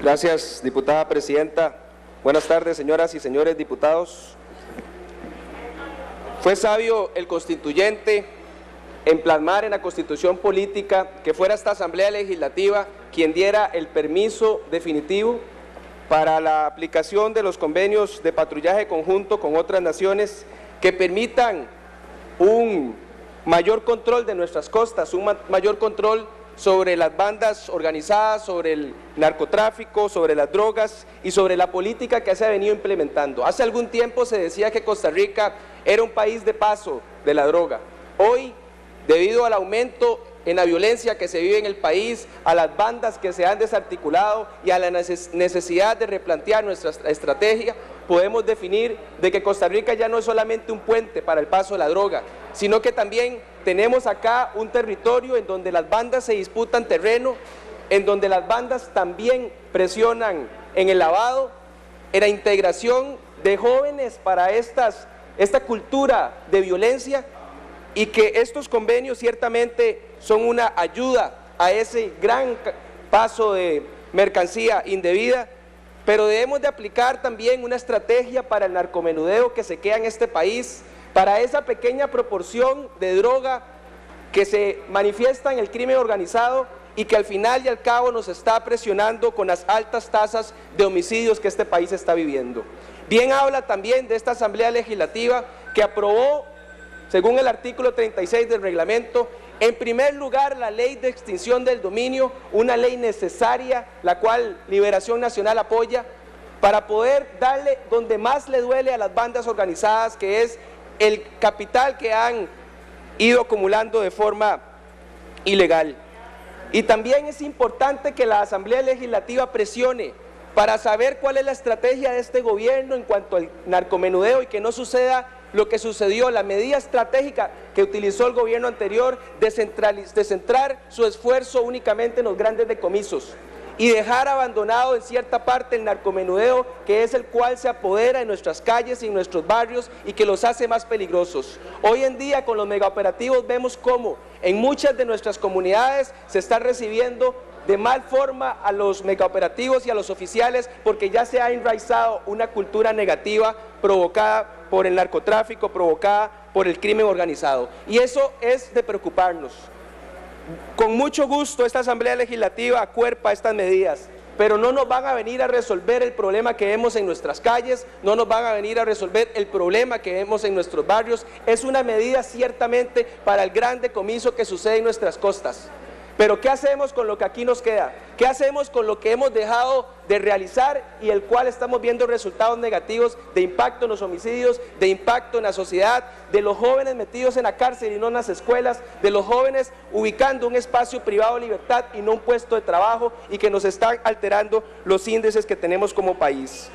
Gracias, diputada presidenta. Buenas tardes, señoras y señores diputados. Fue sabio el constituyente en plasmar en la Constitución política que fuera esta Asamblea Legislativa quien diera el permiso definitivo para la aplicación de los convenios de patrullaje conjunto con otras naciones que permitan un mayor control de nuestras costas, un mayor control sobre las bandas organizadas, sobre el narcotráfico, sobre las drogas y sobre la política que se ha venido implementando. Hace algún tiempo se decía que Costa Rica era un país de paso de la droga. Hoy, debido al aumento en la violencia que se vive en el país, a las bandas que se han desarticulado y a la necesidad de replantear nuestra estrategia, podemos definir de que Costa Rica ya no es solamente un puente para el paso de la droga, sino que también tenemos acá un territorio en donde las bandas se disputan terreno, en donde las bandas también presionan en el lavado, en la integración de jóvenes para esta cultura de violencia, y que estos convenios ciertamente son una ayuda a ese gran paso de mercancía indebida, pero debemos de aplicar también una estrategia para el narcomenudeo que se queda en este país, para esa pequeña proporción de droga que se manifiesta en el crimen organizado y que al final y al cabo nos está presionando con las altas tasas de homicidios que este país está viviendo. Bien habla también de esta Asamblea Legislativa que aprobó, según el artículo 36 del reglamento, en primer lugar la ley de extinción del dominio, una ley necesaria, la cual Liberación Nacional apoya, para poder darle donde más le duele a las bandas organizadas, que es el capital que han ido acumulando de forma ilegal. Y también es importante que la Asamblea Legislativa presione para saber cuál es la estrategia de este gobierno en cuanto al narcomenudeo y que no suceda lo que sucedió, la medida estratégica que utilizó el gobierno anterior de centrar su esfuerzo únicamente en los grandes decomisos y dejar abandonado en cierta parte el narcomenudeo, que es el cual se apodera en nuestras calles y en nuestros barrios y que los hace más peligrosos. Hoy en día con los megaoperativos vemos cómo en muchas de nuestras comunidades se está recibiendo de mal forma a los megaoperativos y a los oficiales porque ya se ha enraizado una cultura negativa provocada por el narcotráfico, provocada por el crimen organizado. Y eso es de preocuparnos. Con mucho gusto esta Asamblea Legislativa acuerpa estas medidas, pero no nos van a venir a resolver el problema que vemos en nuestras calles, no nos van a venir a resolver el problema que vemos en nuestros barrios. Es una medida ciertamente para el gran decomiso que sucede en nuestras costas. Pero ¿qué hacemos con lo que aquí nos queda? ¿Qué hacemos con lo que hemos dejado de realizar y el cual estamos viendo resultados negativos de impacto en los homicidios, de impacto en la sociedad, de los jóvenes metidos en la cárcel y no en las escuelas, de los jóvenes ubicando un espacio privado de libertad y no un puesto de trabajo y que nos están alterando los índices que tenemos como país?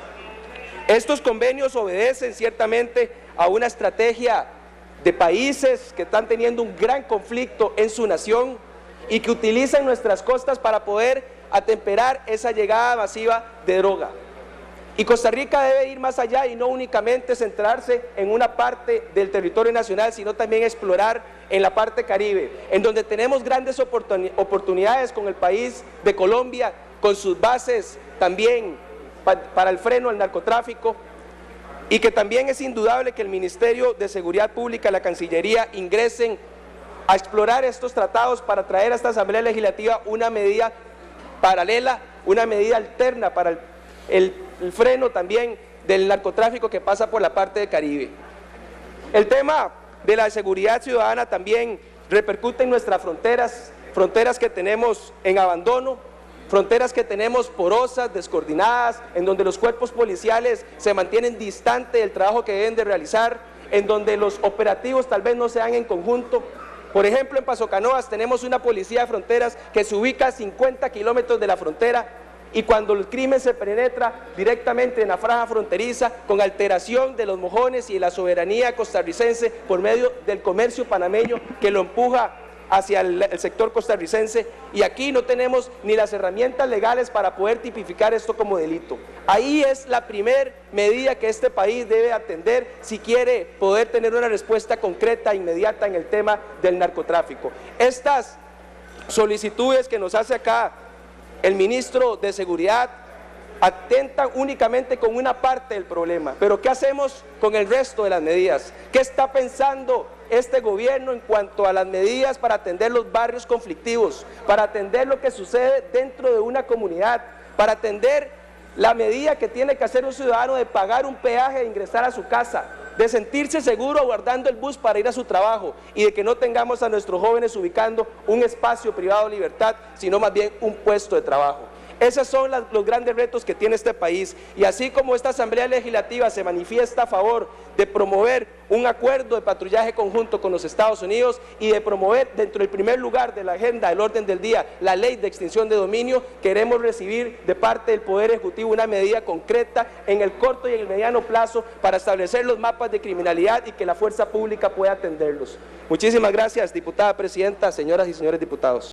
Estos convenios obedecen ciertamente a una estrategia de países que están teniendo un gran conflicto en su nación y que utilizan nuestras costas para poder atemperar esa llegada masiva de droga. Y Costa Rica debe ir más allá y no únicamente centrarse en una parte del territorio nacional, sino también explorar en la parte caribe, en donde tenemos grandes oportunidades con el país de Colombia, con sus bases también para el freno al narcotráfico, y que también es indudable que el Ministerio de Seguridad Pública, la Cancillería, ingresen a explorar estos tratados para traer a esta Asamblea Legislativa una medida paralela, una medida alterna para el freno también del narcotráfico que pasa por la parte del Caribe. El tema de la seguridad ciudadana también repercute en nuestras fronteras que tenemos en abandono, fronteras que tenemos porosas, descoordinadas, en donde los cuerpos policiales se mantienen distantes del trabajo que deben de realizar, en donde los operativos tal vez no se dan en conjunto. Por ejemplo, en Paso Canoas tenemos una policía de fronteras que se ubica a 50 kilómetros de la frontera y cuando el crimen se penetra directamente en la franja fronteriza con alteración de los mojones y de la soberanía costarricense por medio del comercio panameño que lo empuja hacia el sector costarricense, y aquí no tenemos ni las herramientas legales para poder tipificar esto como delito. Ahí es la primera medida que este país debe atender si quiere poder tener una respuesta concreta e inmediata en el tema del narcotráfico. Estas solicitudes que nos hace acá el ministro de Seguridad atentan únicamente con una parte del problema. Pero ¿qué hacemos con el resto de las medidas? ¿Qué está pensando este gobierno en cuanto a las medidas para atender los barrios conflictivos, para atender lo que sucede dentro de una comunidad, para atender la medida que tiene que hacer un ciudadano de pagar un peaje e ingresar a su casa, de sentirse seguro aguardando el bus para ir a su trabajo y de que no tengamos a nuestros jóvenes ubicando un espacio privado de libertad, sino más bien un puesto de trabajo? Esos son los grandes retos que tiene este país, y así como esta Asamblea Legislativa se manifiesta a favor de promover un acuerdo de patrullaje conjunto con los Estados Unidos y de promover dentro del primer lugar de la agenda del orden del día la ley de extinción de dominio, queremos recibir de parte del Poder Ejecutivo una medida concreta en el corto y en el mediano plazo para establecer los mapas de criminalidad y que la fuerza pública pueda atenderlos. Muchísimas gracias, diputada presidenta, señoras y señores diputados.